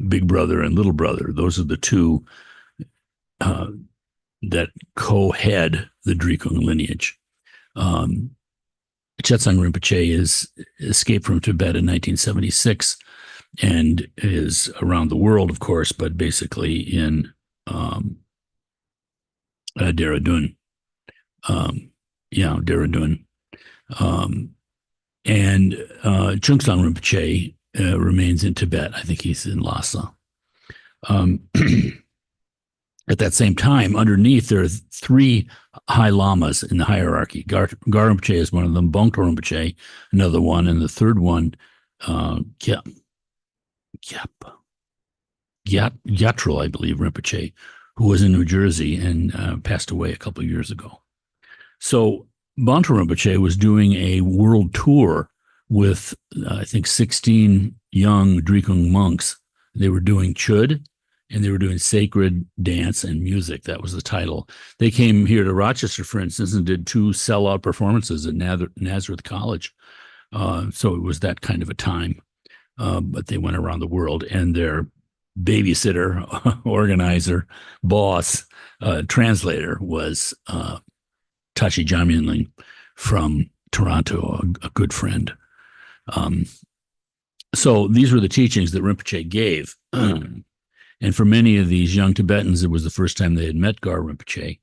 big brother and little brother. Those are the two uh, that co-head the Drikung lineage. Um, Chetsang Rinpoche is escaped from Tibet in 1976 and is around the world, of course, but basically in Dehradun. Dehradun. Um, and Chungsang Rinpoche remains in Tibet. I think he's in Lhasa. Um, at that same time, underneath, there are three high lamas in the hierarchy. Gar Rinpoche is one of them, Bongto Rinpoche, another one, and the third one, Gyat, Gyatro, I believe, Rinpoche, who was in New Jersey and passed away a couple of years ago. So Bongto Rinpoche was doing a world tour with, I think, 16 young Drikung monks. They were doing Chod, and they were doing sacred dance and music. That was the title. They came here to Rochester, for instance, and did 2 sellout performances at Nazareth College. So it was that kind of a time. But they went around the world, and their babysitter, organizer, boss, translator was Tashi Jamyinling from Toronto, a good friend. So these were the teachings that Rinpoche gave. And for many of these young Tibetans, it was the first time they had met Gar Rinpoche,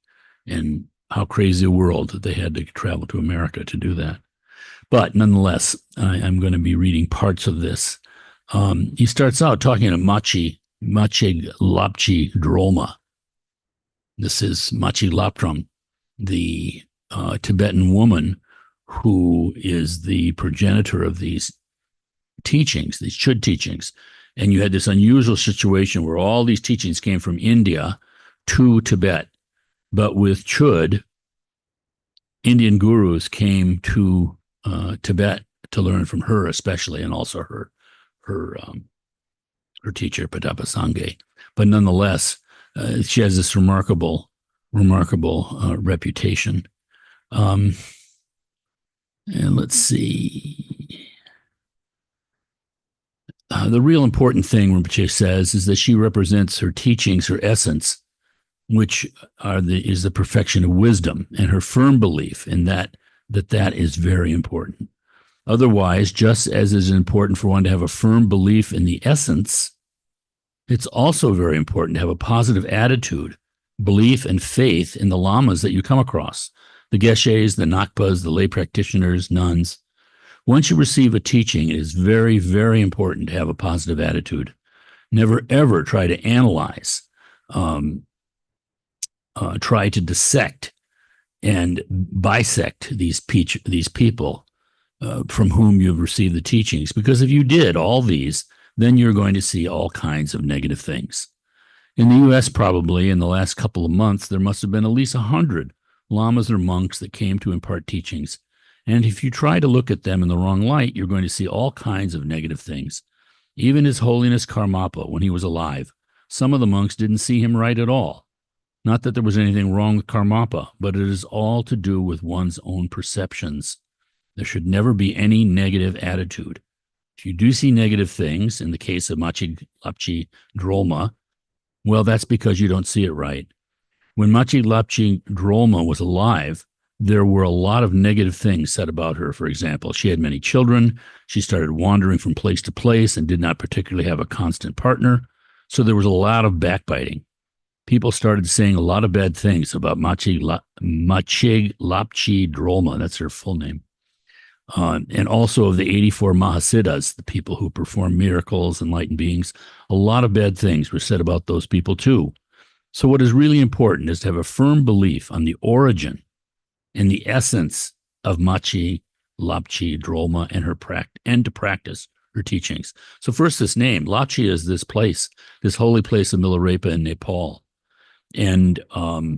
and how crazy a world that they had to travel to America to do that. But nonetheless, I'm going to be reading parts of this. He starts out talking about Machig Lapchi Drolma. This is Machig Laptram, the Tibetan woman who is the progenitor of these teachings, these Chud teachings. And you had this unusual situation where all these teachings came from India to Tibet. But with Chud, Indian gurus came to Tibet to learn from her, especially, and also her teacher, Padapa Sangye. But nonetheless, she has this remarkable reputation. And let's see. The real important thing, Rinpoche says, is that she represents her teachings, her essence, which is the perfection of wisdom, and her firm belief in that is very important. Otherwise, just as it is important for one to have a firm belief in the essence, it's also very important to have a positive attitude, belief, and faith in the lamas that you come across, the geshes, the nakpas, the lay practitioners, nuns. Once you receive a teaching, it is very, very important to have a positive attitude. Never, ever try to analyze, try to dissect and bisect these people from whom you've received the teachings. Because if you did all these, then you're going to see all kinds of negative things. In the U.S., probably in the last couple of months, there must have been at least 100 lamas or monks that came to impart teachings. And if you try to look at them in the wrong light, you're going to see all kinds of negative things. Even His Holiness Karmapa, when he was alive, some of the monks didn't see him right at all. Not that there was anything wrong with Karmapa, but it is all to do with one's own perceptions. There should never be any negative attitude. If you do see negative things, in the case of Machig Lapchi Drolma, well, that's because you don't see it right. When Machig Lapchi Drolma was alive, there were a lot of negative things said about her. For example, she had many children. She started wandering from place to place and did not particularly have a constant partner. So there was a lot of backbiting. People started saying a lot of bad things about Machig Lapchi Drolma. That's her full name. And also of the 84 Mahasiddhas, the people who perform miracles, enlightened beings. A lot of bad things were said about those people too. So what is really important is to have a firm belief on the origin and the essence of Machig Lapchi Drolma and to practice her teachings. So first, this name, Lapchi, is this place, this holy place of Milarepa in Nepal. And my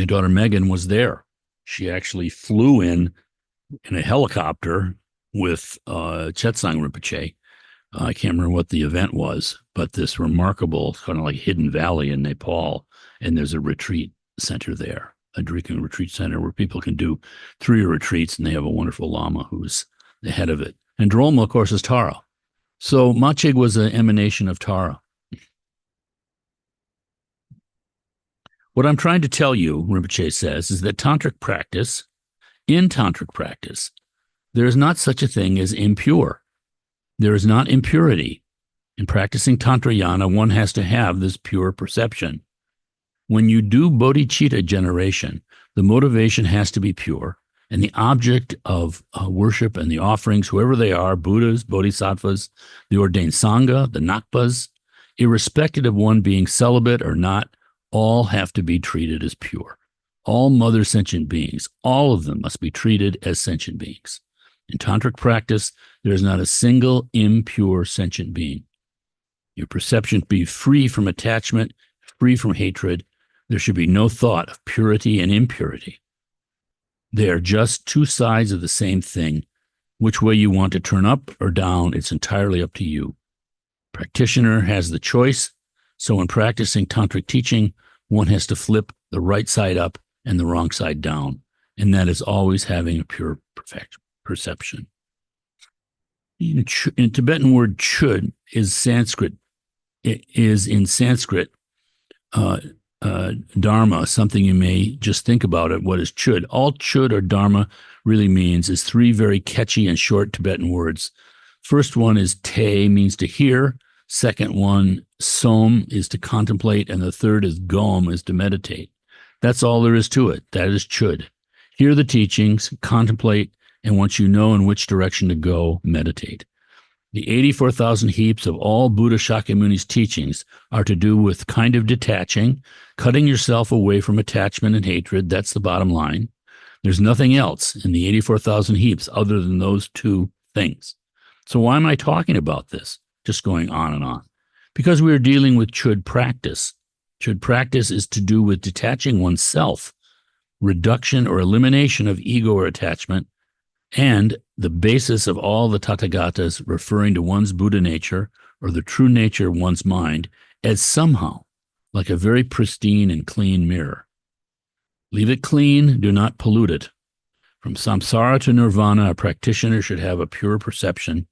daughter Megan was there. She actually flew in a helicopter with Chetsang Rinpoche. I can't remember what the event was, but this remarkable kind of like hidden valley in Nepal, and there's a retreat center there, a Drikung retreat center where people can do 3 retreats, and they have a wonderful lama who's the head of it. And Drolma, of course, is Tara. So Machig was an emanation of Tara. What I'm trying to tell you, Rinpoche says, is that in tantric practice, there is not such a thing as impure. There is not impurity. In practicing Tantrayana, one has to have this pure perception. When you do bodhicitta generation, the motivation has to be pure, and the object of worship and the offerings, whoever they are, Buddhas, Bodhisattvas, the ordained Sangha, the Nakpas, irrespective of one being celibate or not, all have to be treated as pure. All mother sentient beings, all of them must be treated as sentient beings. In tantric practice, there is not a single impure sentient being. Your perception be free from attachment, free from hatred. There should be no thought of purity and impurity. They are just two sides of the same thing. Which way you want to turn up or down, it's entirely up to you. Practitioner has the choice, so in practicing tantric teaching, one has to flip the right side up and the wrong side down, and that is always having a pure perception. In Tibetan word chud is Sanskrit. It is in Sanskrit dharma, something you may just think about it. What is chud? All chud or dharma really means is three very catchy and short Tibetan words. First one is te, means to hear. Second one, som, is to contemplate. And the third is gom, is to meditate. That's all there is to it. That is chud. Hear the teachings, contemplate, and once you know in which direction to go, meditate. The 84,000 heaps of all Buddha Shakyamuni's teachings are to do with kind of detaching, cutting yourself away from attachment and hatred. That's the bottom line. There's nothing else in the 84,000 heaps other than those two things. So why am I talking about this? Just going on and on. Because we are dealing with chud practice. Chud practice is to do with detaching oneself, reduction or elimination of ego or attachment, and the basis of all the Tathagatas referring to one's Buddha nature or the true nature of one's mind as somehow like a very pristine and clean mirror. Leave it clean, do not pollute it. From samsara to nirvana, a practitioner should have a pure perception.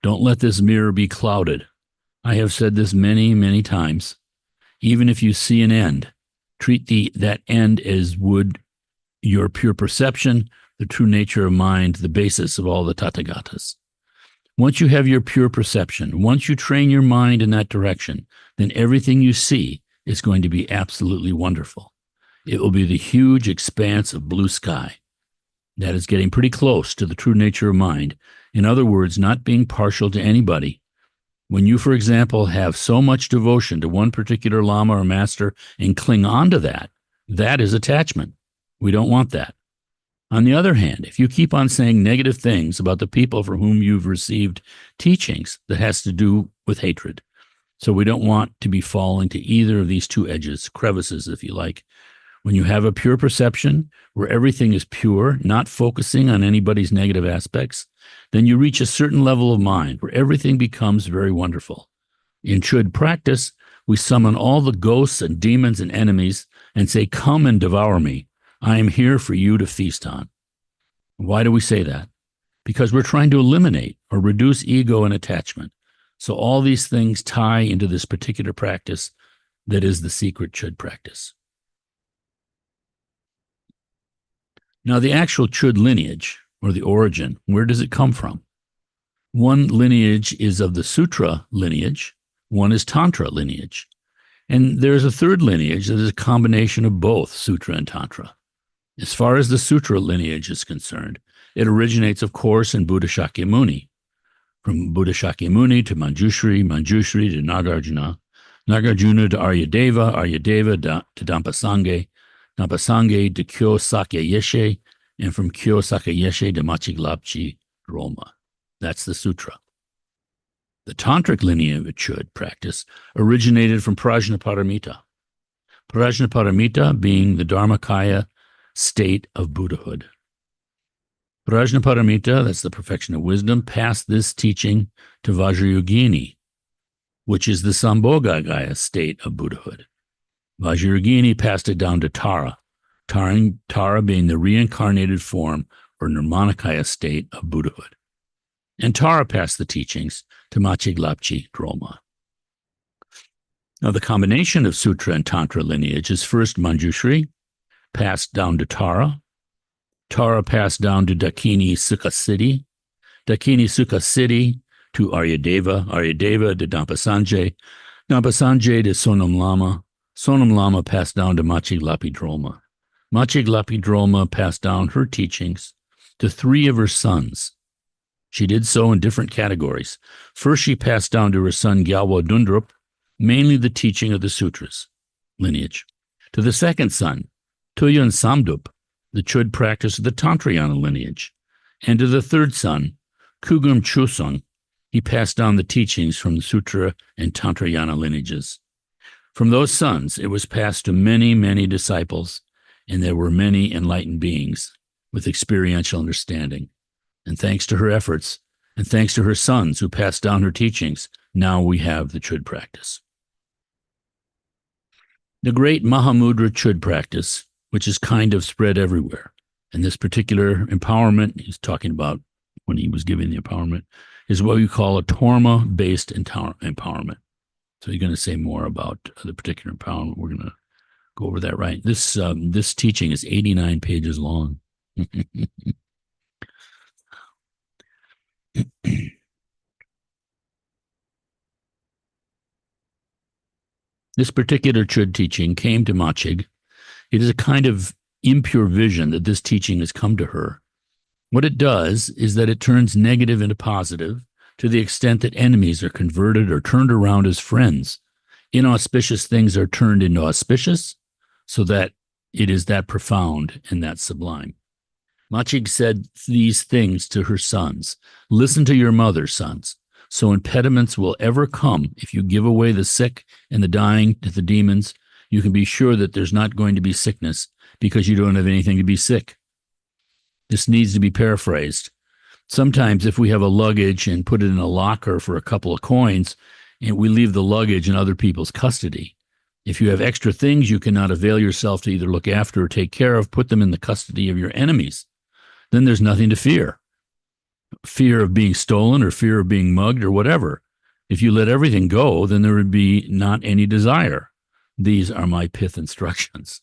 Don't let this mirror be clouded. I have said this many, many times. Even if you see an end, treat that end as would your pure perception, the true nature of mind, the basis of all the Tathagatas. Once you have your pure perception, once you train your mind in that direction, then everything you see is going to be absolutely wonderful. It will be the huge expanse of blue sky. That is getting pretty close to the true nature of mind. In other words, not being partial to anybody. When you, for example, have so much devotion to one particular lama or master and cling on to that, that is attachment. We don't want that. On the other hand, if you keep on saying negative things about the people from whom you've received teachings, that has to do with hatred. So we don't want to be falling to either of these two edges, crevices, if you like. When you have a pure perception where everything is pure, not focusing on anybody's negative aspects, then you reach a certain level of mind where everything becomes very wonderful. In chud practice, we summon all the ghosts and demons and enemies and say, "Come and devour me. I am here for you to feast on." Why do we say that? Because we're trying to eliminate or reduce ego and attachment. So all these things tie into this particular practice that is the secret chud practice. Now, the actual chud lineage, or the origin, where does it come from? One lineage is of the sutra lineage, one is tantra lineage. And there's a third lineage that is a combination of both sutra and tantra. As far as the sutra lineage is concerned, it originates, of course, in Buddha Shakyamuni. From Buddha Shakyamuni to Manjushri, Manjushri to Nagarjuna, Nagarjuna to Aryadeva, Aryadeva to Dampasange, Dampasange to Kyo Sakya Yeshe, and from Kyo Sakya Yeshe to Machiglapchi Roma. That's the sutra. The tantric lineage of chud practice originated from Prajnaparamita. Prajnaparamita being the Dharmakaya state of Buddhahood. Prajnaparamita, that's the perfection of wisdom, passed this teaching to Vajrayogini, which is the Sambhogagaya state of Buddhahood. Vajrayogini passed it down to Tara, Tara being the reincarnated form or Nirmanakaya state of Buddhahood. and Tara passed the teachings to Machig Lapchi Droma. Now, the combination of Sutra and Tantra lineage is first Manjushri, passed down to Tara. Tara passed down to Dakini Sukha Siddhi. Dakini Sukha Siddhi to Aryadeva. Aryadeva to Dampasanjay. Dampasanjay to Sonam Lama. Sonam Lama passed down to Machig Lapi Droma. Machig Lapi Droma passed down her teachings to 3 of her sons. She did so in different categories. First, she passed down to her son Gyalwa Dundrup, mainly the teaching of the sutras lineage. To the second son, Tuyen Samdup, the Chod practice of the Tantrayana lineage. And to the third son, Kugum Chusung, he passed down the teachings from the Sutra and Tantrayana lineages. From those sons, it was passed to many, many disciples, and there were many enlightened beings with experiential understanding. And thanks to her efforts, and thanks to her sons who passed down her teachings, now we have the Chod practice. The great Mahamudra Chod practice, which is kind of spread everywhere, and this particular empowerment he's talking about when he was giving the empowerment, is what we call a Torma-based empowerment. So you're going to say more about the particular empowerment. We're going to go over that, right? This teaching is 89 pages long. This particular Chod teaching came to Machig. It is a kind of impure vision that this teaching has come to her. What it does is that it turns negative into positive to the extent that enemies are converted or turned around as friends. Inauspicious things are turned into auspicious, so that it is that profound and that sublime. Machig said these things to her sons. Listen to your mother, sons. So impediments will ever come if you give away the sick and the dying to the demons. You can be sure that there's not going to be sickness because you don't have anything to be sick. This needs to be paraphrased. Sometimes if we have a luggage and put it in a locker for a couple of coins, and we leave the luggage in other people's custody, if you have extra things you cannot avail yourself to either look after or take care of, put them in the custody of your enemies. Then there's nothing to fear. Fear of being stolen or fear of being mugged or whatever. If you let everything go, then there would be not any desire. These are my pith instructions.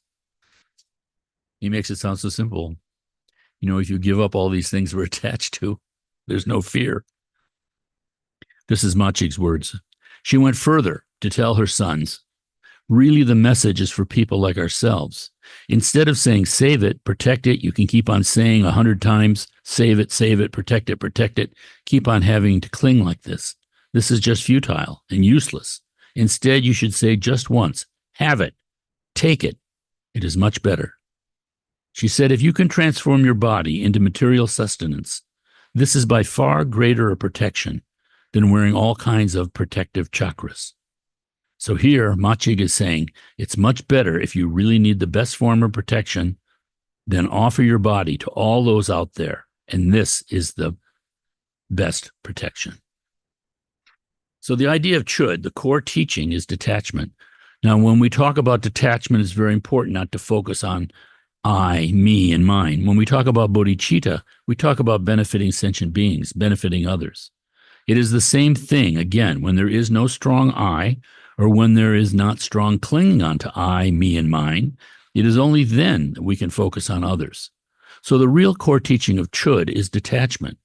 He makes it sound so simple. You know, if you give up all these things we're attached to, there's no fear. This is Machig's words. She went further to tell her sons, really the message is for people like ourselves. Instead of saying, save it, protect it, you can keep on saying 100 times, save it, protect it. Keep on having to cling like this. This is just futile and useless. Instead, you should say just once, have it, take it. It is much better. She said, if you can transform your body into material sustenance, this is by far greater a protection than wearing all kinds of protective chakras. So here, Machig is saying, it's much better if you really need the best form of protection, then offer your body to all those out there. And this is the best protection. So the idea of Chod, the core teaching, is detachment. Now, when we talk about detachment, it's very important not to focus on I, me, and mine. When we talk about bodhicitta, we talk about benefiting sentient beings, benefiting others. It is the same thing, again, when there is no strong I, or when there is not strong clinging on to I, me, and mine, it is only then that we can focus on others. So the real core teaching of Chod is detachment.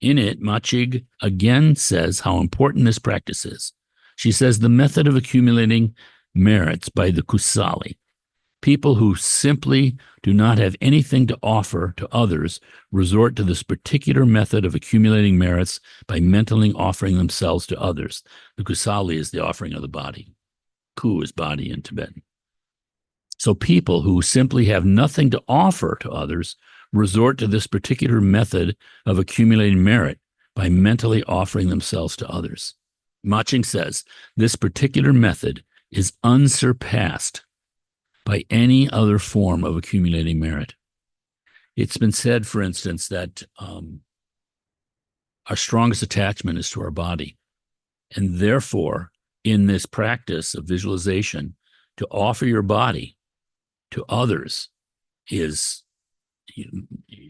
In it, Machig again says how important this practice is. She says the method of accumulating merits by the kusali. People who simply do not have anything to offer to others resort to this particular method of accumulating merits by mentally offering themselves to others. The kusali is the offering of the body. Ku is body in Tibetan. So people who simply have nothing to offer to others resort to this particular method of accumulating merit by mentally offering themselves to others. Machig says this particular method is unsurpassed by any other form of accumulating merit. It's been said, for instance, that our strongest attachment is to our body. And therefore, in this practice of visualization, to offer your body to others is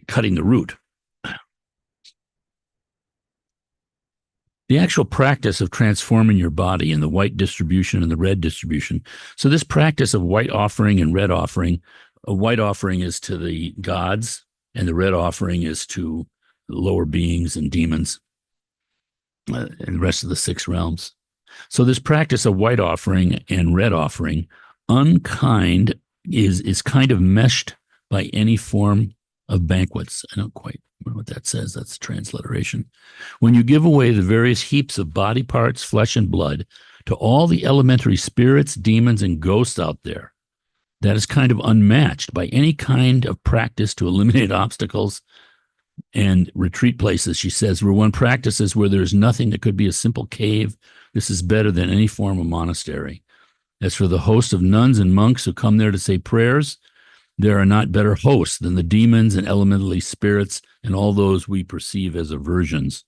cutting the root. the actual practice of transforming your body in the white distribution and the red distribution. So this practice of white offering and red offering, a white offering is to the gods, and the red offering is to lower beings and demons and the rest of the six realms. So this practice of white offering and red offering, unkind, is kind of meshed by any form of banquets. I don't quite remember what that says. That's transliteration. When you give away the various heaps of body parts, flesh, and blood to all the elementary spirits, demons, and ghosts out there, that is kind of unmatched by any kind of practice to eliminate obstacles and retreat places. She says, where one practices where there's nothing that could be a simple cave, this is better than any form of monastery. As for the host of nuns and monks who come there to say prayers, there are not better hosts than the demons and elementally spirits and all those we perceive as aversions.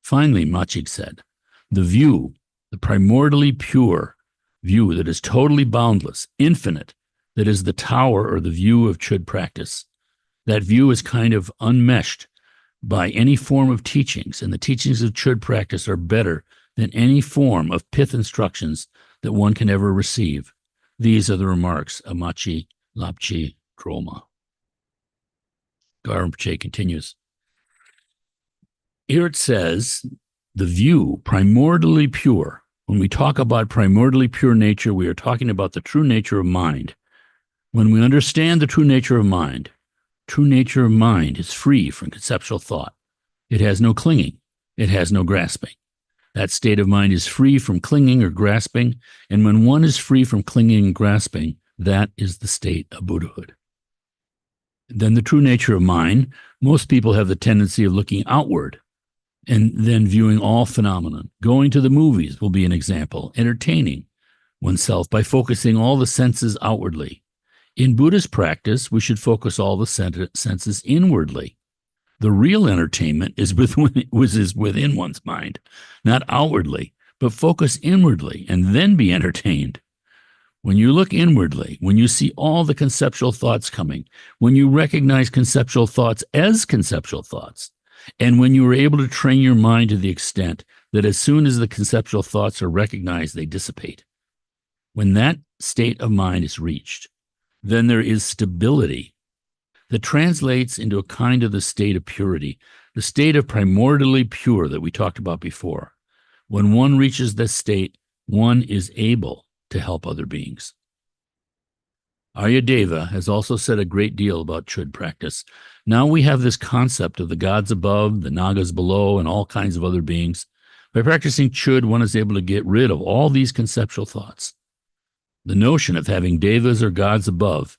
Finally, Machig said, the view, the primordially pure view that is totally boundless, infinite, that is the tower or the view of Chod practice. That view is kind of unmeshed by any form of teachings, and the teachings of Chod practice are better than any form of pith instructions that one can ever receive. These are the remarks of Machi Lapchi Droma. Garamche continues. Here it says, the view, primordially pure. When we talk about primordially pure nature, we are talking about the true nature of mind. When we understand the true nature of mind is free from conceptual thought. It has no clinging. It has no grasping. That state of mind is free from clinging or grasping, and when one is free from clinging and grasping, that is the state of Buddhahood. Then the true nature of mind, most people have the tendency of looking outward and then viewing all phenomena. Going to the movies will be an example, entertaining oneself by focusing all the senses outwardly. In Buddhist practice, we should focus all the senses inwardly. The real entertainment is within one's mind, not outwardly, but focus inwardly and then be entertained. When you look inwardly, when you see all the conceptual thoughts coming, when you recognize conceptual thoughts as conceptual thoughts, and when you are able to train your mind to the extent that as soon as the conceptual thoughts are recognized, they dissipate. When that state of mind is reached, then there is stability that translates into a kind of the state of purity, the state of primordially pure that we talked about before. When one reaches this state, one is able to help other beings. Aryadeva has also said a great deal about Chod practice. Now we have this concept of the gods above, the Nagas below, and all kinds of other beings. By practicing Chod, one is able to get rid of all these conceptual thoughts. The notion of having devas or gods above,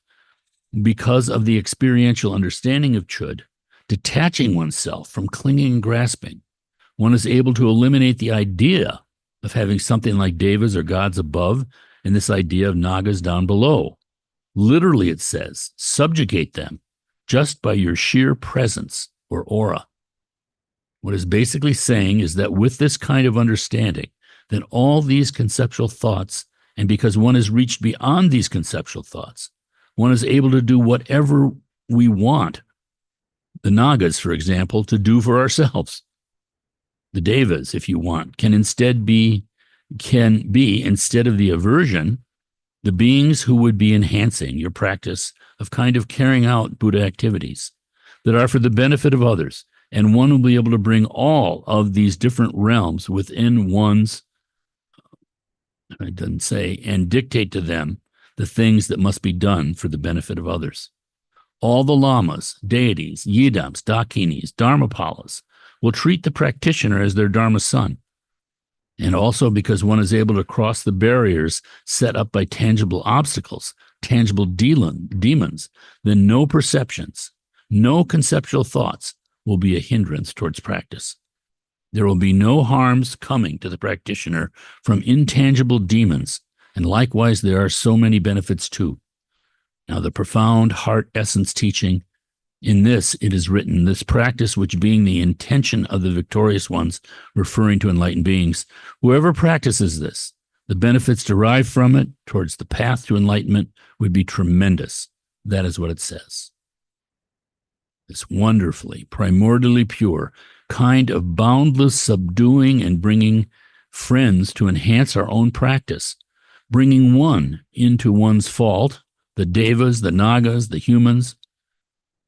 because of the experiential understanding of Chod, detaching oneself from clinging and grasping, one is able to eliminate the idea of having something like devas or gods above and this idea of Nagas down below. Literally, it says, subjugate them just by your sheer presence or aura. What it's basically saying is that with this kind of understanding, then all these conceptual thoughts, and because one has reached beyond these conceptual thoughts, one is able to do whatever we want the Nagas, for example, to do for ourselves. The Devas, if you want, can be, instead of the aversion, the beings who would be enhancing your practice of kind of carrying out Buddha activities that are for the benefit of others. And one will be able to bring all of these different realms within one's, it doesn't say, and dictate to them the things that must be done for the benefit of others. All the lamas, deities, yidams, dakinis, dharmapalas will treat the practitioner as their dharma son. And also because one is able to cross the barriers set up by tangible obstacles, tangible demons, then no perceptions, no conceptual thoughts will be a hindrance towards practice. There will be no harms coming to the practitioner from intangible demons, and likewise there are so many benefits too. Now the profound heart essence teaching, in this it is written, this practice which being the intention of the victorious ones, referring to enlightened beings, whoever practices this, the benefits derived from it towards the path to enlightenment would be tremendous. That is what it says. It's wonderfully, primordially pure, kind of boundless subduing and bringing friends to enhance our own practice, bringing one into one's fault, the devas, the nagas, the humans.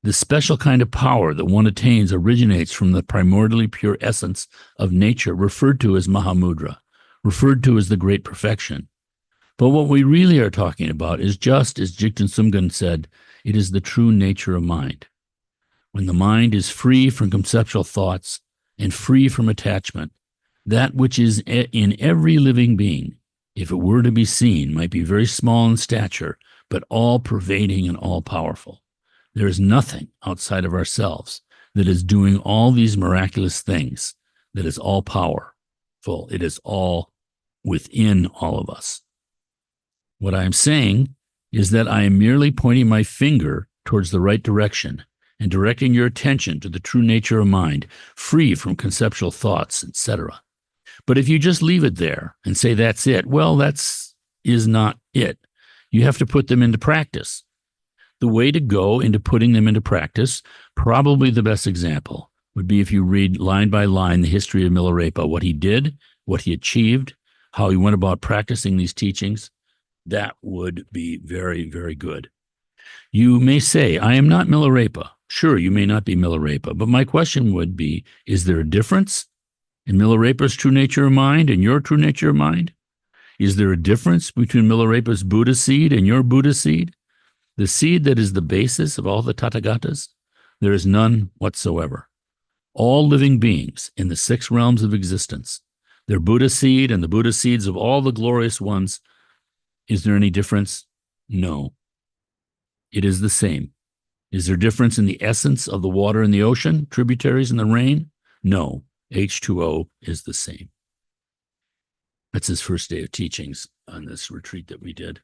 The special kind of power that one attains originates from the primordially pure essence of nature, referred to as Mahamudra, referred to as the great perfection. But what we really are talking about is, just as Jigten Sumgön said, it is the true nature of mind. When the mind is free from conceptual thoughts and free from attachment, that which is in every living being, if it were to be seen, might be very small in stature, but all-pervading and all-powerful. There is nothing outside of ourselves that is doing all these miraculous things, that is all-powerful. It is all within all of us. What I am saying is that I am merely pointing my finger towards the right direction and directing your attention to the true nature of mind, free from conceptual thoughts, etc. But if you just leave it there and say that's it, well, is not it. You have to put them into practice. The way to go into putting them into practice, probably the best example, would be if you read line by line the history of Milarepa, what he did, what he achieved, how he went about practicing these teachings. That would be very, very good. You may say, I am not Milarepa. Sure, you may not be Milarepa, but my question would be, is there a difference in Milarepa's true nature of mind and your true nature of mind? Is there a difference between Milarepa's Buddha seed and your Buddha seed? The seed that is the basis of all the Tathagatas? There is none whatsoever. All living beings in the 6 realms of existence, their Buddha seed and the Buddha seeds of all the glorious ones, is there any difference? No. It is the same. Is there difference in the essence of the water in the ocean, tributaries in the rain? No. H2O is the same. That's his first day of teachings on this retreat that we did.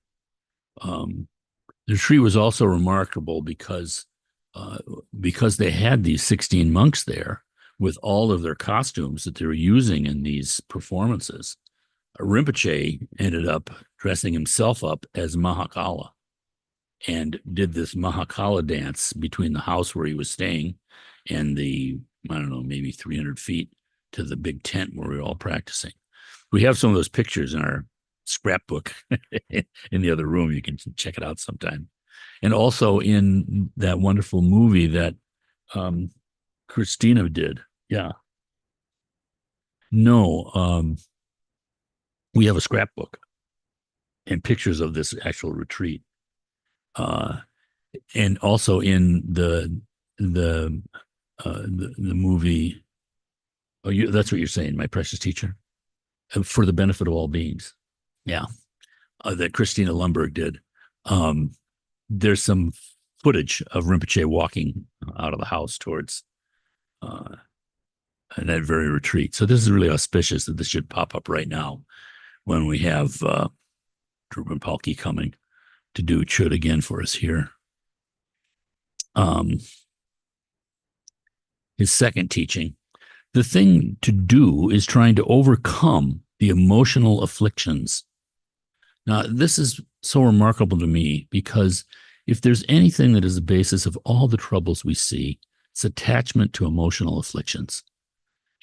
The retreat was also remarkable because they had these 16 monks there with all of their costumes that they were using in these performances. Rinpoche ended up dressing himself up as Mahakala and did this Mahakala dance between the house where he was staying and the, I don't know, maybe 300 feet to the big tent where we were all practicing. We have some of those pictures in our scrapbook in the other room. You can check it out sometime. And also in that wonderful movie that Christina did. Yeah. No, we have a scrapbook and pictures of this actual retreat. And also in the movie, that's what you're saying, My Precious Teacher, for the benefit of all beings. Yeah, that Christina Lundberg did. There's some footage of Rinpoche walking out of the house towards that very retreat. So this is really auspicious that this should pop up right now when we have Drupal Palki coming to do Chod again for us here. His second teaching, the thing to do is trying to overcome the emotional afflictions. Now, this is so remarkable to me because if there's anything that is the basis of all the troubles we see, it's attachment to emotional afflictions.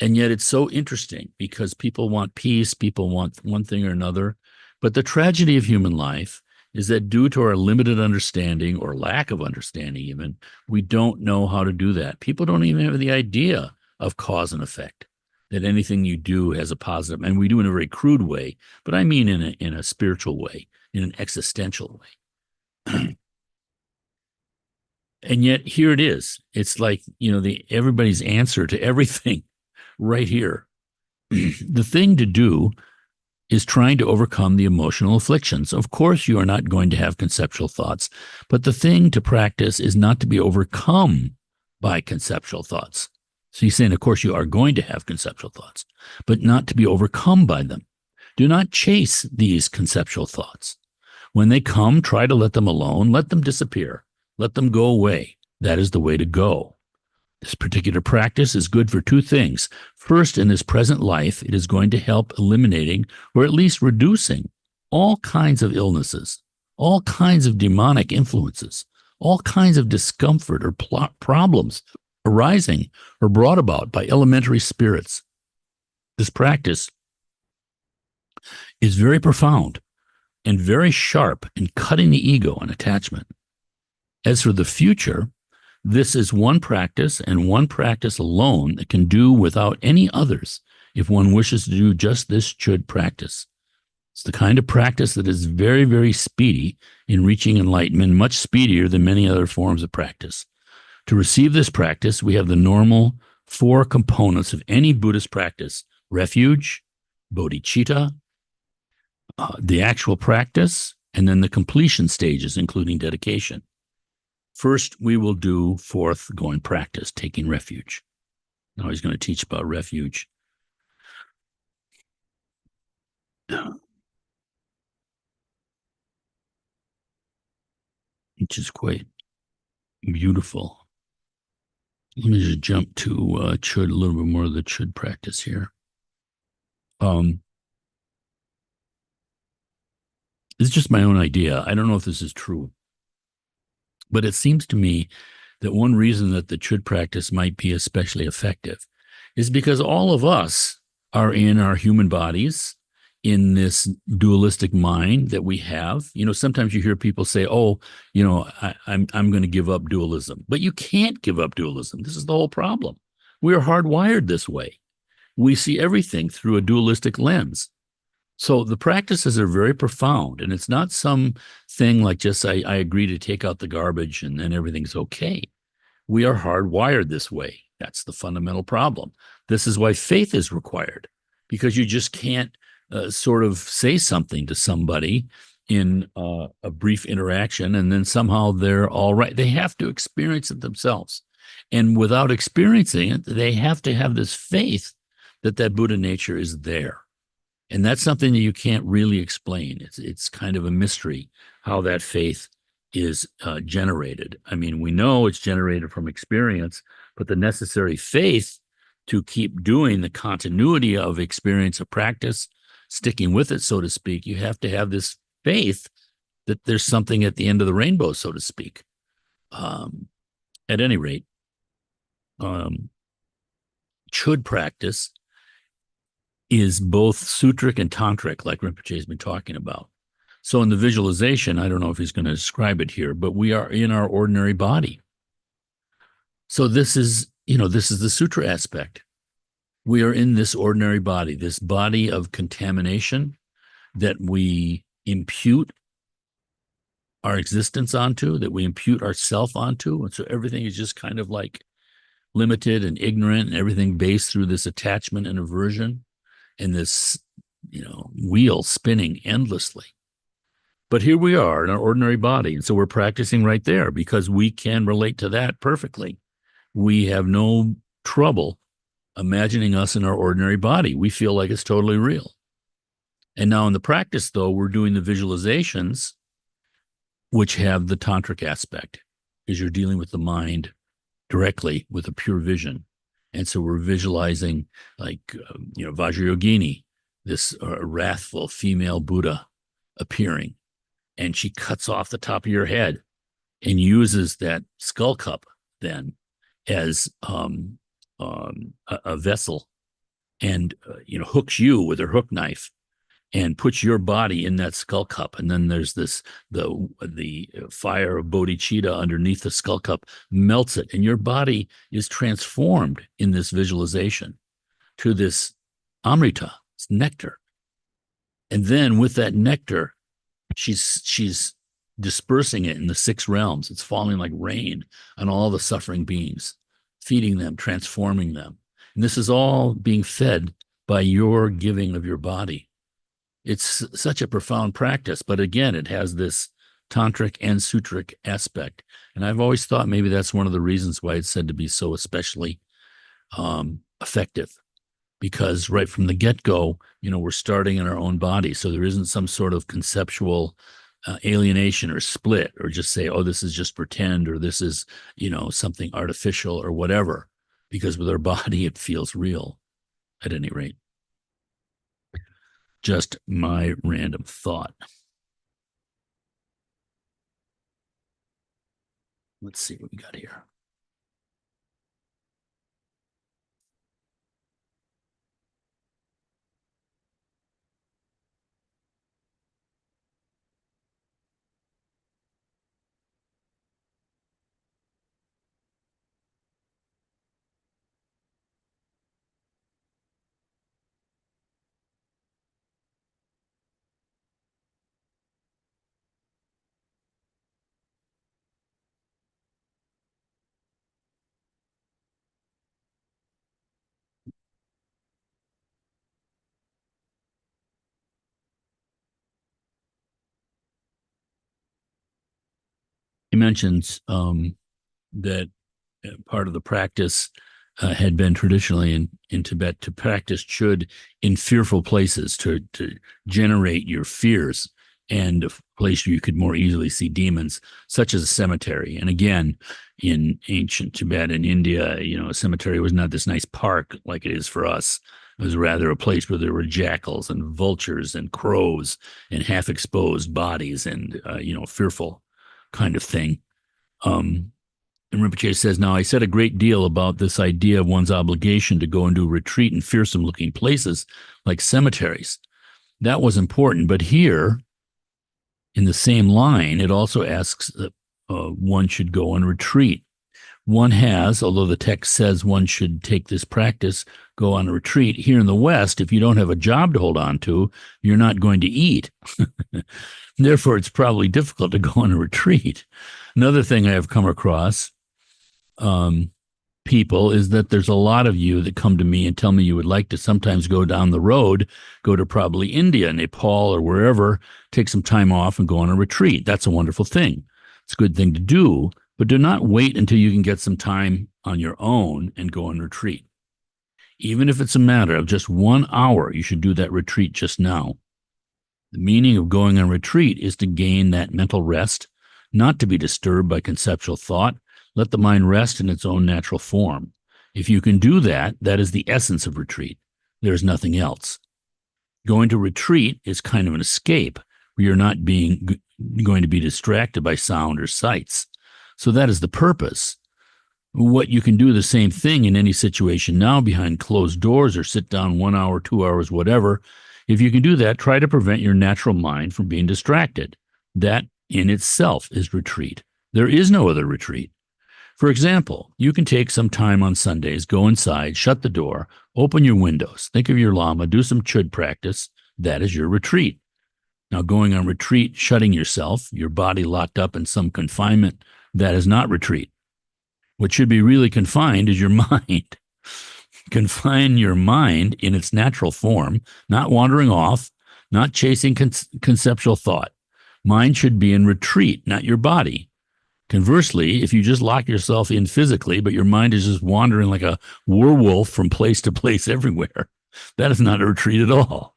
And yet it's so interesting because people want peace, people want one thing or another. But the tragedy of human life is that due to our limited understanding or lack of understanding even, we don't know how to do that. People don't even have the idea of cause and effect, that anything you do has a positive, and we do in a very crude way, but I mean in a spiritual way, in an existential way. And yet here it is. It's like, everybody's answer to everything right here. The thing to do is trying to overcome the emotional afflictions. Of course, you are not going to have conceptual thoughts, but the thing to practice is not to be overcome by conceptual thoughts. So he's saying, of course, you are going to have conceptual thoughts, but not to be overcome by them. Do not chase these conceptual thoughts. When they come, try to let them alone. Let them disappear. Let them go away. That is the way to go. This particular practice is good for 2 things. First, in this present life, it is going to help eliminating or at least reducing all kinds of illnesses, all kinds of demonic influences, all kinds of discomfort or problems arising or brought about by elementary spirits. This practice is very profound and very sharp in cutting the ego and attachment. As for the future, this is one practice and one practice alone that can do without any others if one wishes to do just this Chod practice. It's the kind of practice that is very, very speedy in reaching enlightenment, much speedier than many other forms of practice. To receive this practice, we have the normal four components of any Buddhist practice: refuge, bodhicitta, the actual practice, and then the completion stages, including dedication. First, we will do fourth going practice, taking refuge. Now he's going to teach about refuge. Which is quite beautiful. Let me just jump to Chod, a little bit more of the Chod practice here. It's just my own idea. I don't know if this is true, but it seems to me that one reason that the Chod practice might be especially effective is because all of us are in our human bodies, in this dualistic mind that we have. You know, sometimes you hear people say, "Oh, you know, I'm going to give up dualism," but you can't give up dualism. This is the whole problem. We are hardwired this way. We see everything through a dualistic lens. So the practices are very profound, and it's not some thing like just I agree to take out the garbage and then everything's okay. We are hardwired this way. That's the fundamental problem. This is why faith is required, because you just can't sort of say something to somebody in a brief interaction and then somehow they're all right. They have to experience it themselves. And without experiencing it, they have to have this faith that that Buddha nature is there. And that's something that you can't really explain. It's kind of a mystery how that faith is generated. I mean, we know it's generated from experience, but the necessary faith to keep doing the continuity of experience of practice, sticking with it, so to speak, you have to have this faith that there's something at the end of the rainbow, so to speak. At any rate, Chod practice is both sutric and tantric, like Rinpoche has been talking about. So in the visualization, I don't know if he's going to describe it here, but we are in our ordinary body. So this is, this is the sutra aspect. We are in this ordinary body, this body of contamination that we impute our existence onto, that we impute ourself onto. And so everything is just kind of like limited and ignorant, and everything based through this attachment and aversion and this, wheel spinning endlessly. But here we are in our ordinary body. And so we're practicing right there because we can relate to that perfectly. We have no trouble imagining us in our ordinary body. We feel like it's totally real. And now in the practice, though, we're doing the visualizations, which have the tantric aspect, because you're dealing with the mind directly with a pure vision. And so we're visualizing like, Vajrayogini, this wrathful female Buddha appearing. And she cuts off the top of your head and uses that skull cup then as a vessel and, hooks you with her hook knife and puts your body in that skull cup. And then there's the fire of bodhicitta underneath the skull cup melts it. And your body is transformed in this visualization to this amrita, this nectar. And then with that nectar, she's dispersing it in the six realms. It's falling like rain on all the suffering beings, feeding them, transforming them. And this is all being fed by your giving of your body. It's such a profound practice, but again, it has this tantric and sutric aspect. And I've always thought maybe that's one of the reasons why it's said to be so especially effective, because right from the get-go, we're starting in our own body. So there isn't some sort of conceptual alienation or split, or just say, oh, this is just pretend, or this is, something artificial or whatever, because with our body, it feels real at any rate. Just my random thought. Let's see what we got here. he mentions that part of the practice had been traditionally in Tibet to practice chud in fearful places to generate your fears and a place where you could more easily see demons, such as a cemetery. And again, in ancient Tibet and India, a cemetery was not this nice park like it is for us. It was rather a place where there were jackals and vultures and crows and half exposed bodies and, fearful kind of thing. And Rinpoche says, now I said a great deal about this idea of one's obligation to go into retreat in fearsome looking places like cemeteries. That was important. But here, in the same line, it also asks that one should go on retreat. One has, although the text says one should take this practice, go on a retreat. Here in the West, if you don't have a job to hold on to, you're not going to eat. Therefore, it's probably difficult to go on a retreat. Another thing I have come across, people, is that there's a lot of you that come to me and tell me you would like to sometimes go down the road, go to probably India, Nepal, or wherever, take some time off and go on a retreat. That's a wonderful thing. It's a good thing to do, but do not wait until you can get some time on your own and go on retreat. Even if it's a matter of just 1 hour, you should do that retreat just now. The meaning of going on retreat is to gain that mental rest, not to be disturbed by conceptual thought. Let the mind rest in its own natural form. If you can do that, that is the essence of retreat. There's nothing else. Going to retreat is kind of an escape where you're not going to be distracted by sound or sights. So that is the purpose. What you can do the same thing in any situation now behind closed doors or sit down 1 hour, 2 hours, whatever. If you can do that, try to prevent your natural mind from being distracted. That in itself is retreat. There is no other retreat. For example, you can take some time on Sundays, go inside, shut the door, open your windows, think of your Lama, do some chud practice. That is your retreat. Now, going on retreat, shutting yourself, your body locked up in some confinement, that is not retreat. What should be really confined is your mind. Confine your mind in its natural form, not wandering off, not chasing conceptual thought. Mind should be in retreat, not your body. Conversely, if you just lock yourself in physically, but your mind is just wandering like a werewolf from place to place everywhere, that is not a retreat at all.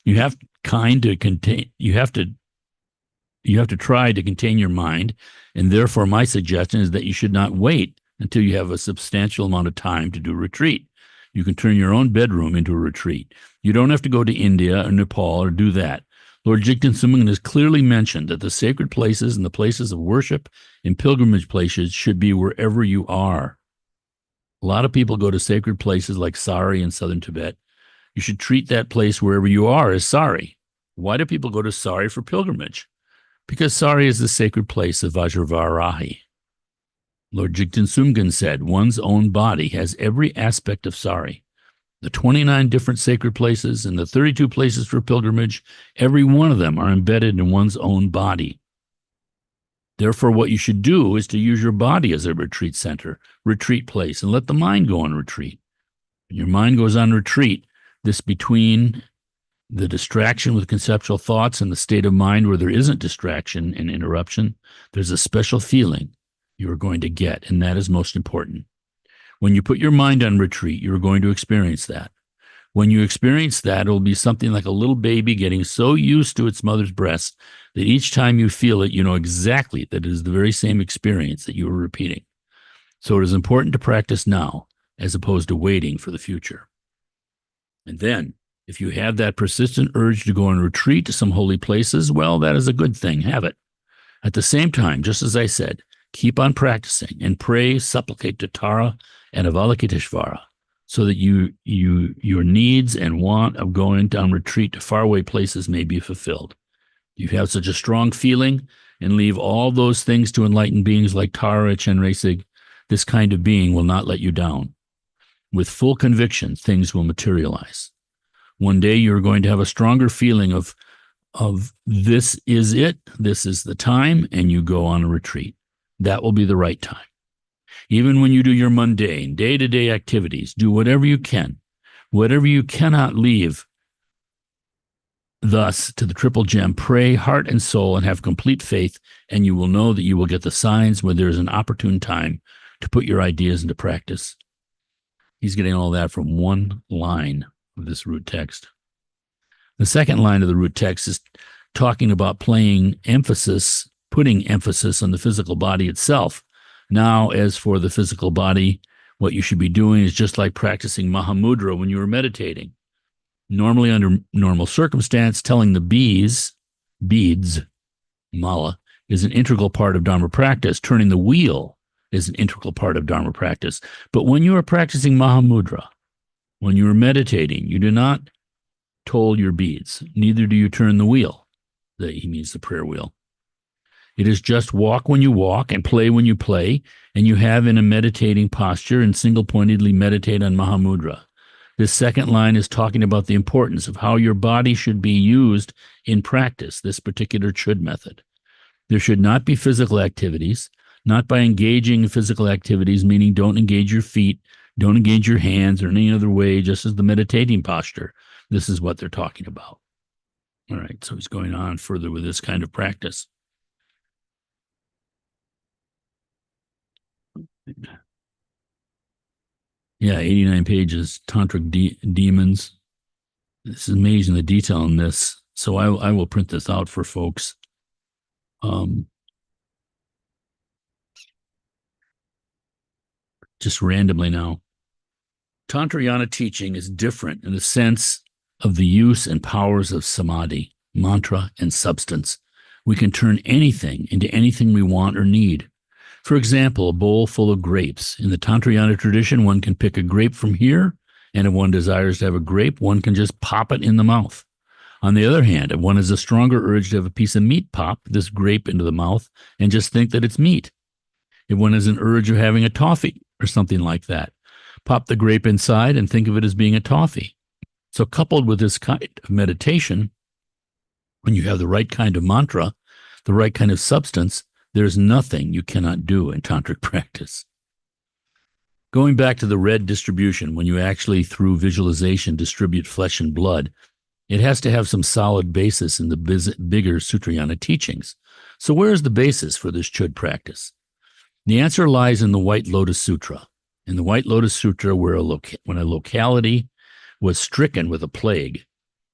You have to try to contain your mind, and therefore my suggestion is that you should not wait until you have a substantial amount of time to do retreat. You can turn your own bedroom into a retreat. You don't have to go to India or Nepal or do that. Lord Jigten Sumingen has clearly mentioned that the sacred places and the places of worship and pilgrimage places should be wherever you are. A lot of people go to sacred places like Sari in southern Tibet. You should treat that place wherever you are as Sari. Why do people go to Sari for pilgrimage? Because Sari is the sacred place of Vajravarahi. Lord Jigten Sumgen said, one's own body has every aspect of Sari. The 29 different sacred places and the 32 places for pilgrimage, every one of them are embedded in one's own body. Therefore, what you should do is to use your body as a retreat center, retreat place, and let the mind go on retreat. When your mind goes on retreat, this between the distraction with conceptual thoughts and the state of mind where there isn't distraction and interruption, there's a special feeling you are going to get, and that is most important. When you put your mind on retreat, you're going to experience that. When you experience that, it will be something like a little baby getting so used to its mother's breast that each time you feel it, you know exactly that it is the very same experience that you are repeating. So it is important to practice now as opposed to waiting for the future. And then, if you have that persistent urge to go on retreat to some holy places, well, that is a good thing. Have it. At the same time, just as I said, keep on practicing and pray, supplicate to Tara and Avalokiteshvara so that your needs and want of going on retreat to faraway places may be fulfilled. You have such a strong feeling and leave all those things to enlightened beings like Tara Chenresig. This kind of being will not let you down. With full conviction, things will materialize. One day you're going to have a stronger feeling of this is it, this is the time, and you go on a retreat. That will be the right time. Even when you do your mundane, day-to-day activities, do whatever you can. Whatever you cannot leave thus to the triple gem, pray heart and soul and have complete faith, and you will know that you will get the signs when there is an opportune time to put your ideas into practice. He's getting all that from one line of this root text. The second line of the root text is talking about putting emphasis on the physical body itself. Now, as for the physical body, what you should be doing is just like practicing Mahamudra when you are meditating. Normally, under normal circumstance, telling the beads, mala, is an integral part of Dharma practice. Turning the wheel is an integral part of Dharma practice. But when you are practicing Mahamudra, when you are meditating, you do not toll your beads, neither do you turn the wheel. He means the prayer wheel. It is just walk when you walk and play when you play, and you have in a meditating posture and single-pointedly meditate on Mahamudra. This second line is talking about the importance of how your body should be used in practice, this particular Chod method. There should not be physical activities, not by engaging in physical activities, meaning don't engage your feet, don't engage your hands or any other way, just as the meditating posture. This is what they're talking about. All right, so he's going on further with this kind of practice. Yeah, 89 pages, Tantric Demons. This is amazing, the detail in this. So I will print this out for folks. Just randomly now. Tantrayana teaching is different in the sense of the use and powers of samadhi, mantra, and substance. We can turn anything into anything we want or need. For example, a bowl full of grapes. In the Tantrayana tradition, one can pick a grape from here, and if one desires to have a grape, one can just pop it in the mouth. On the other hand, if one has a stronger urge to have a piece of meat, pop this grape into the mouth and just think that it's meat. If one has an urge of having a toffee or something like that, pop the grape inside and think of it as being a toffee. So coupled with this kind of meditation, when you have the right kind of mantra, the right kind of substance, there's nothing you cannot do in tantric practice. Going back to the red distribution, when you actually, through visualization, distribute flesh and blood, it has to have some solid basis in the bigger Sutrayana teachings. So where is the basis for this Chod practice? The answer lies in the White Lotus Sutra. In the White Lotus Sutra, when a locality was stricken with a plague,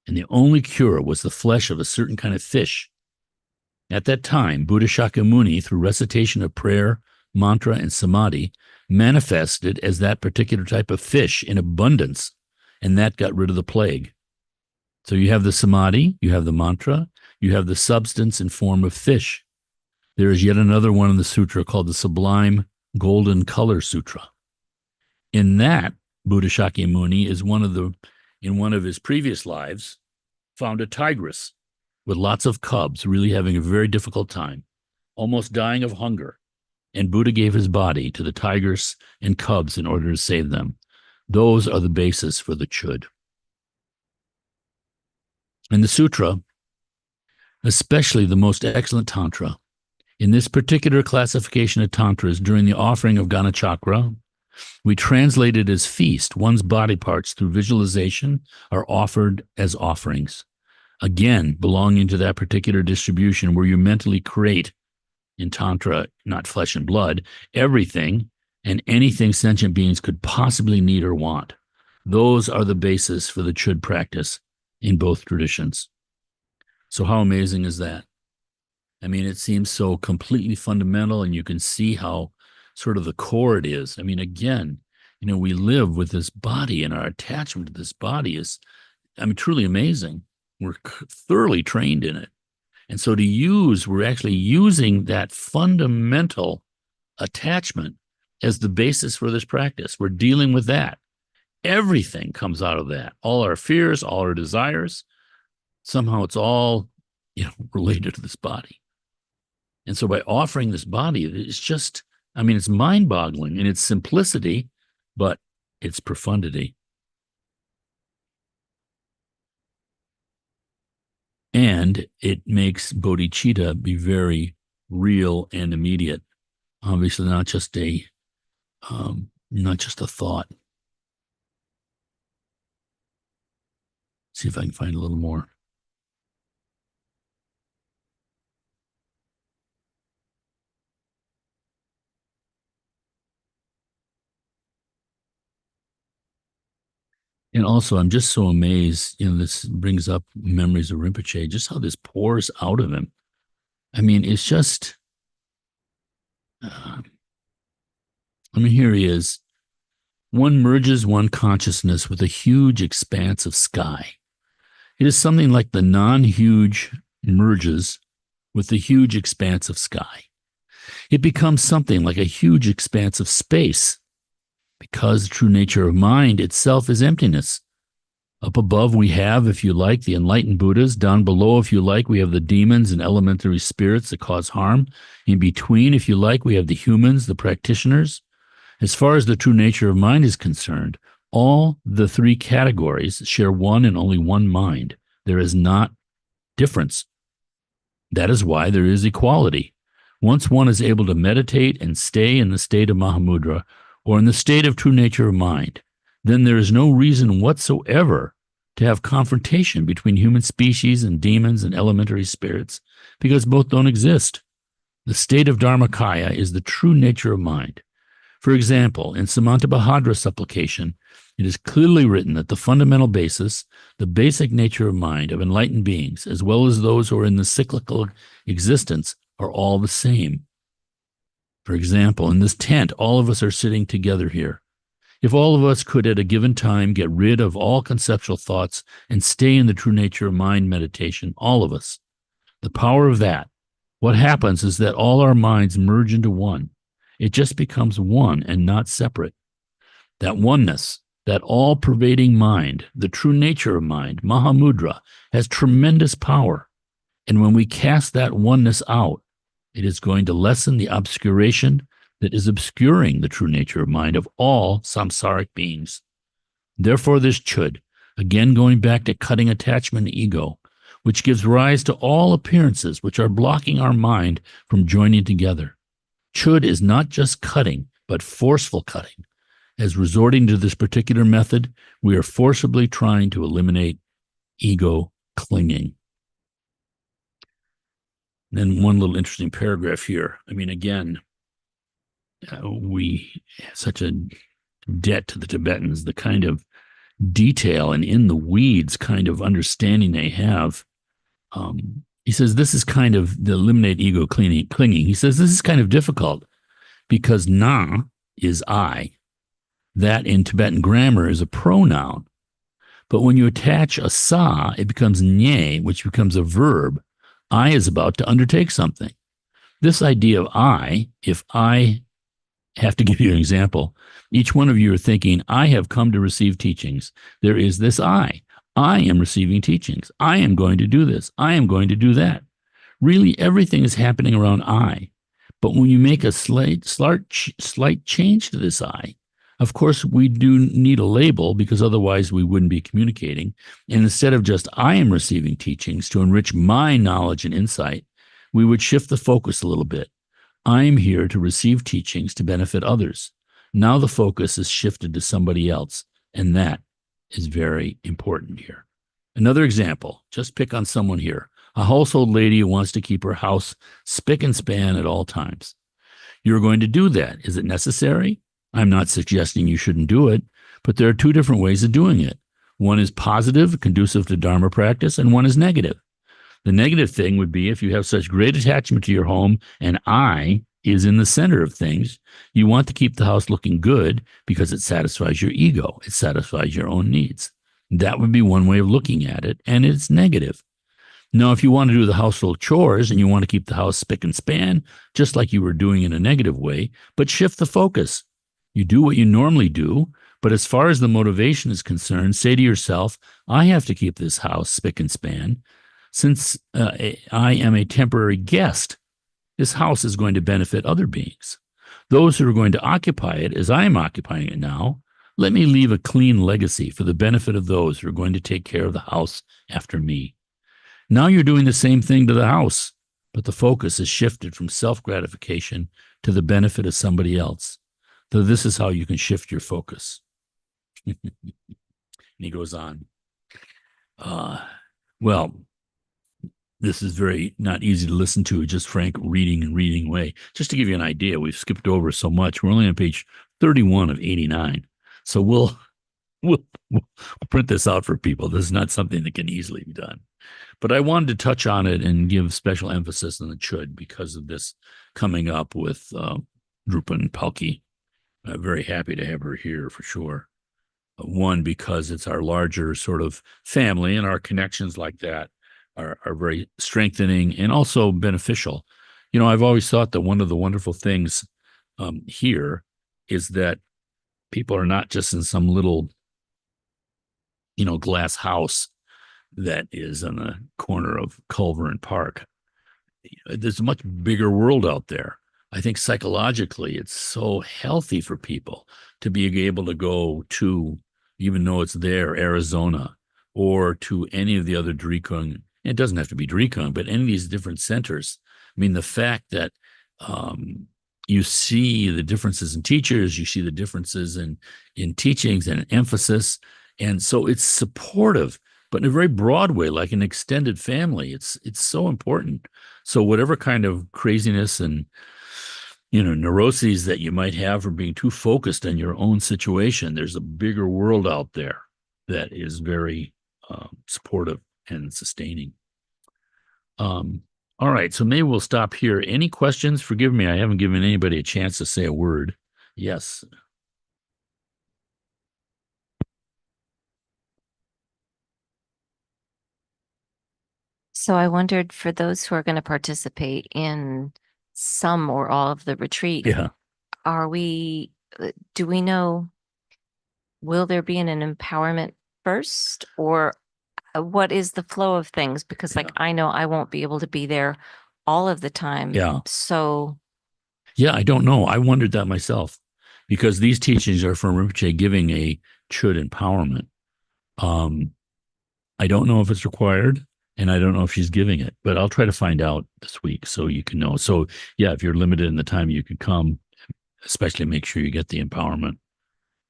and the only cure was the flesh of a certain kind of fish. At that time, Buddha Shakyamuni, through recitation of prayer, mantra, and samadhi, manifested as that particular type of fish in abundance, and that got rid of the plague. So you have the samadhi, you have the mantra, you have the substance in form of fish. There is yet another one in the sutra called the Sublime Golden Color Sutra. In that, Buddha Shakyamuni in one of his previous lives, found a tigress with lots of cubs, really having a very difficult time, almost dying of hunger. And Buddha gave his body to the tigers and cubs in order to save them. Those are the basis for the Chod. In the sutra, especially the most excellent tantra, in this particular classification of tantras, during the offering of Ganachakra, we translate it as feast. One's body parts through visualization are offered as offerings. Again, belonging to that particular distribution where you mentally create, in Tantra, not flesh and blood, everything and anything sentient beings could possibly need or want. Those are the basis for the Chod practice in both traditions. So how amazing is that? I mean, it seems so completely fundamental, and you can see how sort of the core it is. I mean, again, we live with this body, and our attachment to this body is, truly amazing. We're thoroughly trained in it. And so we're actually using that fundamental attachment as the basis for this practice. We're dealing with that. Everything comes out of that. All our fears, all our desires, somehow it's all, related to this body. And so by offering this body, it's just, it's mind-boggling in its simplicity, but its profundity. And it makes bodhicitta be very real and immediate. Obviously, not just a thought. See if I can find a little more. And also, I'm just so amazed, this brings up memories of Rinpoche, just how this pours out of him. I mean, it's just, uh, here he is. One merges one consciousness with a huge expanse of sky. It is something like the non-huge merges with the huge expanse of sky. It becomes something like a huge expanse of space, because the true nature of mind itself is emptiness. Up above, we have, if you like, the enlightened Buddhas. Down below, if you like, we have the demons and elementary spirits that cause harm. In between, if you like, we have the humans, the practitioners. As far as the true nature of mind is concerned, all the three categories share one and only one mind. There is not difference. That is why there is equality. Once one is able to meditate and stay in the state of Mahamudra, or in the state of true nature of mind, then there is no reason whatsoever to have confrontation between human species and demons and elementary spirits, because both don't exist. The state of Dharmakaya is the true nature of mind. For example, in Samantabhadra supplication, it is clearly written that the fundamental basis, the basic nature of mind of enlightened beings, as well as those who are in the cyclical existence, are all the same. For example, in this tent, all of us are sitting together here. If all of us could at a given time get rid of all conceptual thoughts and stay in the true nature of mind meditation, all of us, the power of that, what happens is that all our minds merge into one. It just becomes one and not separate. That oneness, that all-pervading mind, the true nature of mind, Mahamudra, has tremendous power. And when we cast that oneness out, it is going to lessen the obscuration that is obscuring the true nature of mind of all samsaric beings. Therefore, this chud, again going back to cutting attachment and ego, which gives rise to all appearances which are blocking our mind from joining together. Chud is not just cutting, but forceful cutting. As resorting to this particular method, we are forcibly trying to eliminate ego clinging. And then one little interesting paragraph here. I mean, again, we have such a debt to the Tibetans, the kind of detail and in the weeds kind of understanding they have. He says this is kind of the eliminate ego clinging. He says this is kind of difficult because na is I. That in Tibetan grammar is a pronoun. But when you attach a sa, it becomes nye, which becomes a verb. I is about to undertake something. This idea of I, if I have to give you an example, each one of you are thinking, I have come to receive teachings. There is this I. I am receiving teachings. I am going to do this. I am going to do that. Really, everything is happening around I. But when you make a slight change to this I, of course, we do need a label because otherwise we wouldn't be communicating. And instead of just I am receiving teachings to enrich my knowledge and insight, we would shift the focus a little bit. I am here to receive teachings to benefit others. Now the focus is shifted to somebody else, and that is very important here. Another example, just pick on someone here, a household lady who wants to keep her house spick and span at all times. You're going to do that. Is it necessary? I'm not suggesting you shouldn't do it, but there are two different ways of doing it. One is positive, conducive to Dharma practice, and one is negative. The negative thing would be if you have such great attachment to your home and I is in the center of things, you want to keep the house looking good because it satisfies your ego. It satisfies your own needs. That would be one way of looking at it, and it's negative. Now, if you want to do the household chores and you want to keep the house spick and span, just like you were doing in a negative way, but shift the focus. You do what you normally do, but as far as the motivation is concerned, say to yourself, I have to keep this house spick and span. Since I am a temporary guest, this house is going to benefit other beings. Those who are going to occupy it as I am occupying it now, let me leave a clean legacy for the benefit of those who are going to take care of the house after me. Now you're doing the same thing to the house, but the focus is shifted from self-gratification to the benefit of somebody else. So this is how you can shift your focus. And he goes on. Well, this is very not easy to listen to, just frank reading away. Just to give you an idea, we've skipped over so much. We're only on page 31 of 89. So we'll we'll print this out for people. This is not something that can easily be done. But I wanted to touch on it and give special emphasis on the Chod because of this coming up with Drupa Palki. Very happy to have her here for sure. One, because it's our larger sort of family, and our connections like that are very strengthening and also beneficial. I've always thought that one of the wonderful things here is that people are not just in some little, glass house that is on the corner of Culver and Park. There's a much bigger world out there. I think psychologically, it's so healthy for people to be able to go to, even though it's there, Arizona, or to any of the other Drikung. It doesn't have to be Drikung, but any of these different centers. I mean, the fact that you see the differences in teachers, you see the differences in teachings and emphasis, and so it's supportive, but in a very broad way, like an extended family. It's so important. So whatever kind of craziness and neuroses that you might have from being too focused on your own situation, there's a bigger world out there that is very supportive and sustaining. All right, so maybe we'll stop here. Any questions? Forgive me, I haven't given anybody a chance to say a word. Yes. So I wondered, for those who are going to participate in some or all of the retreat, Yeah. do we know, will there be an empowerment first, or what is the flow of things? Because I know I won't be able to be there all of the time. Yeah. So Yeah, I don't know. I wondered that myself because these teachings are from Rinpoche giving a Chod empowerment. I don't know if it's required, and I don't know if she's giving it, but I'll try to find out this week so you can know. So yeah, if you're limited in the time you can come, especially make sure you get the empowerment,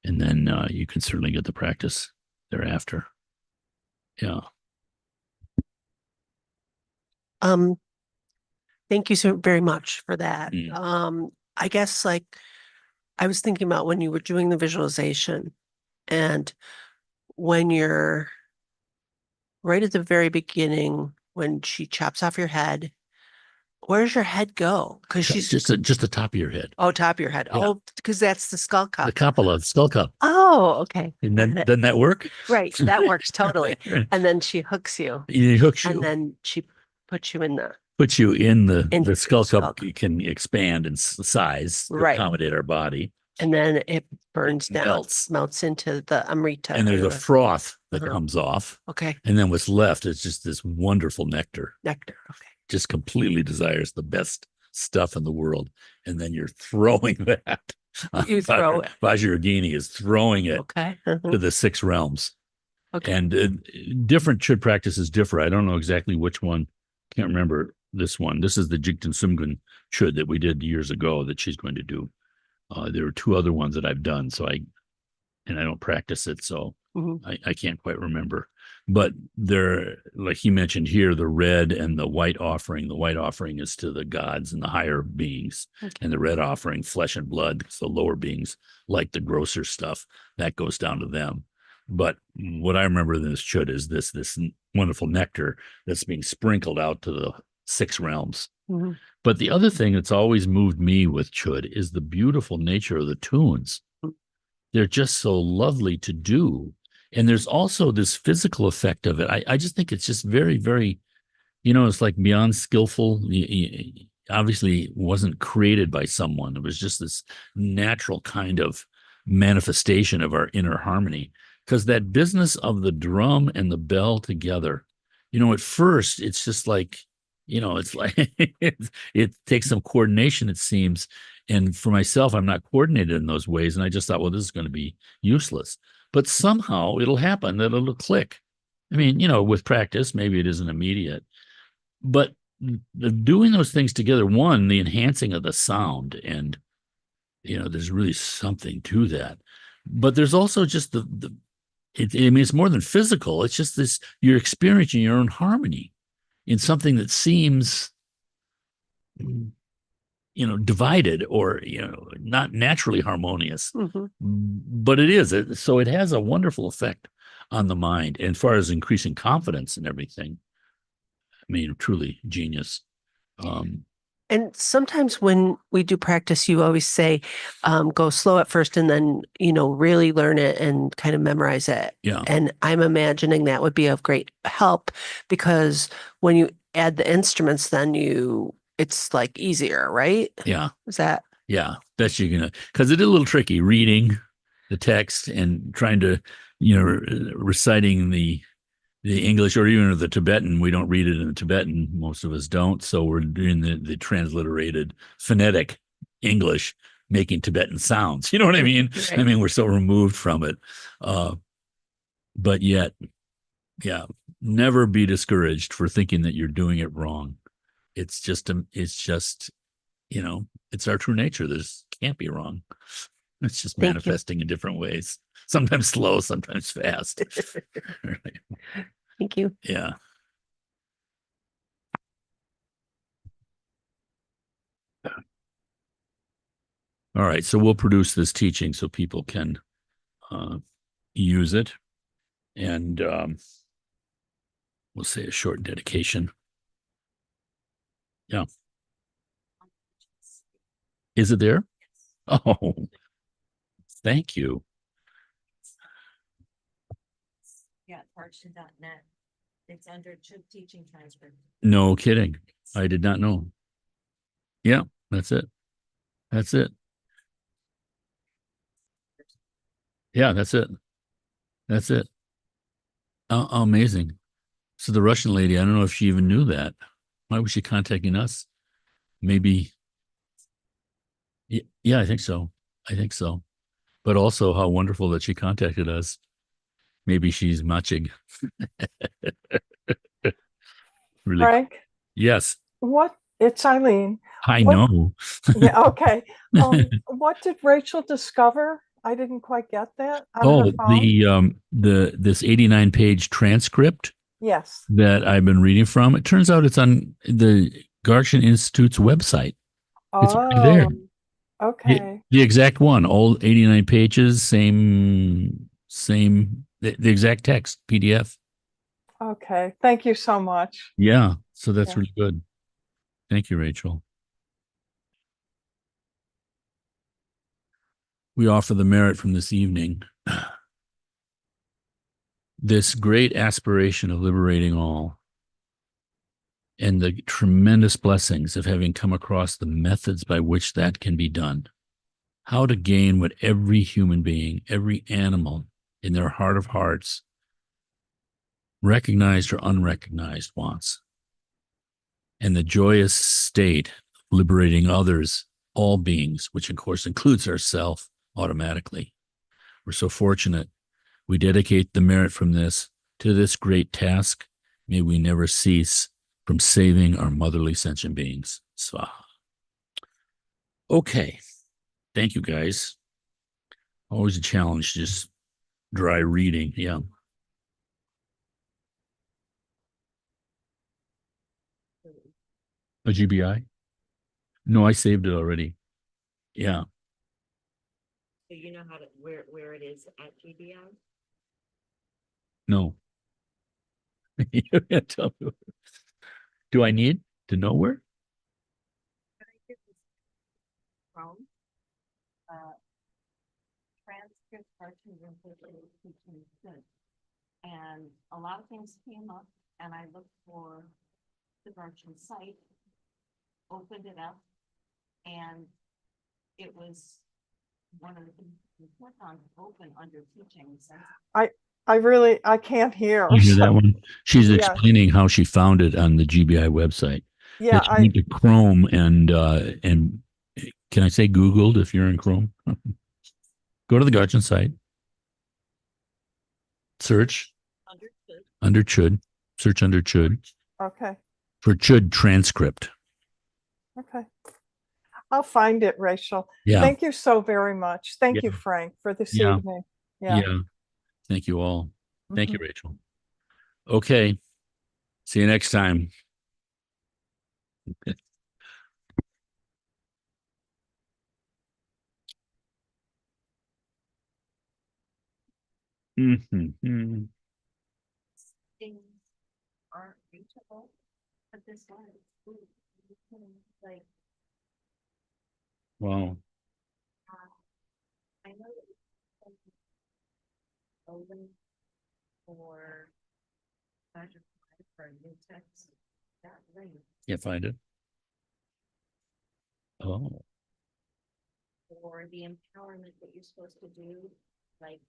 and then you can certainly get the practice thereafter. Yeah. Thank you so very much for that. Mm. I guess I was thinking about when you were doing the visualization and when you're right at the very beginning, when she chops off your head, where does your head go? Because she's just the top of your head. Oh, top of your head. Yeah. Oh, because that's the skull cup. The cupola, the skull cup. Oh, okay. And then doesn't that work? Right. That works totally. And then she hooks you. It hooks you. And then she puts you in the the skull cup. Can expand in size to Right. accommodate our body. And then it burns It down, melts into the Amrita. And there's a froth that comes off. Okay. And then what's left is just this wonderful nectar. Nectar. Okay. Just completely desires the best stuff in the world. And then you're throwing that. You throw it. Vajrayogini is throwing it to the 6 realms. Okay. And different Chod practices differ. I don't know exactly which one. Can't remember this one. This is the Jigten Sumgun Chod that we did years ago that she's going to do. There are 2 other ones that I've done, I don't practice it, so I can't quite remember. But they're, like he mentioned here, the red and the white offering. The white offering is to the gods and the higher beings, and the red offering, flesh and blood, because the lower beings like the grosser stuff that goes down to them. But what I remember in this Chod is this wonderful nectar that's being sprinkled out to the 6 realms. But the other thing that's always moved me with Chod is the beautiful nature of the tunes. They're just so lovely to do. And there's also this physical effect of it. I just think it's just very, very, it's like beyond skillful. Obviously, it wasn't created by someone. It was just this natural kind of manifestation of our inner harmony. Because that business of the drum and the bell together, at first, it's just like, it's like it takes some coordination, it seems. And for myself, I'm not coordinated in those ways. And I just thought, well, this is going to be useless. But somehow it'll happen that it'll click. I mean, with practice, maybe it isn't immediate. But doing those things together, one, the enhancing of the sound, and, there's really something to that. But there's also just it's more than physical. It's just this, you're experiencing your own harmony in something that seems divided or, not naturally harmonious, Mhm. but it is. So it has a wonderful effect on the mind. And as far as increasing confidence and everything, I mean, truly genius. And sometimes when we do practice, you always say, go slow at first and then, really learn it and kind of memorize it. Yeah. And I'm imagining that would be of great help because when you add the instruments, then it's like easier, right? Yeah. Is that? Yeah. Best you can, because it is a little tricky reading the text and trying to, reciting the English or even the Tibetan. We don't read it in the Tibetan. Most of us don't. So we're doing the transliterated phonetic English, making Tibetan sounds. You know what I mean? Right. I mean, we're so removed from it. But yet, yeah, never be discouraged for thinking that you're doing it wrong. It's just, it's our true nature. This can't be wrong. It's just Thank you. manifesting in different ways. Sometimes slow, sometimes fast. Thank you. Yeah. All right. So we'll produce this teaching so people can use it. And we'll say a short dedication. Yeah. Is it there? Oh, thank you. Yeah, Parchment.net. It's under Chod teaching transcript. No kidding. I did not know. Yeah, that's it. That's it. Yeah, that's it. That's it. Amazing. So the Russian lady, I don't know if she even knew that. Why was she contacting us? Maybe. Yeah, I think so. I think so. But also how wonderful that she contacted us. Maybe she's matching. Really. Frank, Yes, it's Eileen. I What, know. yeah, okay. What did Rachel discover? I didn't quite get that on her Oh, phone. this 89 page transcript Yes. that I've been reading from. It turns out it's on the Garshan Institute's website. It's already there. Oh, okay. The exact one, all 89 pages, the exact text, PDF. Okay. Thank you so much. Yeah, so that's Yeah. really good. Thank you, Rachel. We offer the merit from this evening. This great aspiration of liberating all and the tremendous blessings of having come across the methods by which that can be done. How to gain what every human being, every animal in their heart of hearts, recognized or unrecognized, wants. And the joyous state of liberating others, all beings, which of course includes ourselves automatically. We're so fortunate. We dedicate the merit from this to this great task. May we never cease from saving our motherly sentient beings. Swaha. Okay. Thank you, guys. Always a challenge, just dry reading. Yeah. A GBI? No, I saved it already. Yeah. So you know where it is at GBI? No. You can't tell me. Do I need to know where? Chrome. Transcript teaching good. And a lot of things came up and I looked for the Virgin site, opened it up, and it was one of the things you click on to open under teachings. I can't hear. You hear that So one? She's yeah, explaining how she found it on the GBI website. yeah, That she went to Chrome and can I say Googled if you're in Chrome? Go to the Gotchan site. Search Understood. under Chud. Search under Chud okay. for Chud transcript. Okay. I'll find it, Rachel. Yeah. Thank you so very much. Thank you, Yeah. Frank, for this Yeah. evening. Yeah. Yeah. Thank you all. Thank you, Mhm. Rachel. Okay. See you next time. Mhm. things aren't reachable, but this one, like, Wow. I know that it's open for Project Five for new text, that link Can't find it. Oh, for the empowerment that you're supposed to do, like,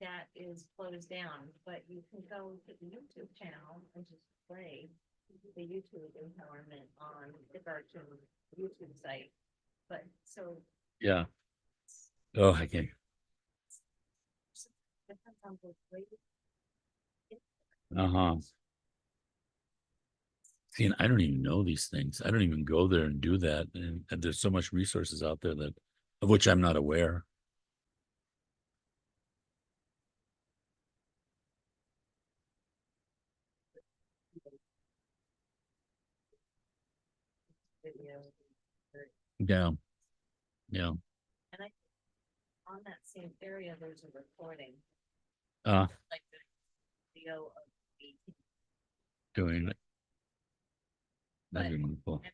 that is closed down, but you can go to the YouTube channel and just play the YouTube empowerment on the Bertram YouTube site. But so yeah. Oh, I can't. depends on the way. Uh-huh. See, and I don't even know these things. I don't even go there and do that. And there's so much resources out there that of which I'm not aware. Video. Yeah. Yeah. And I, on that same area, there's a recording, Uh, like the video of the doing it. But- That'd be wonderful. and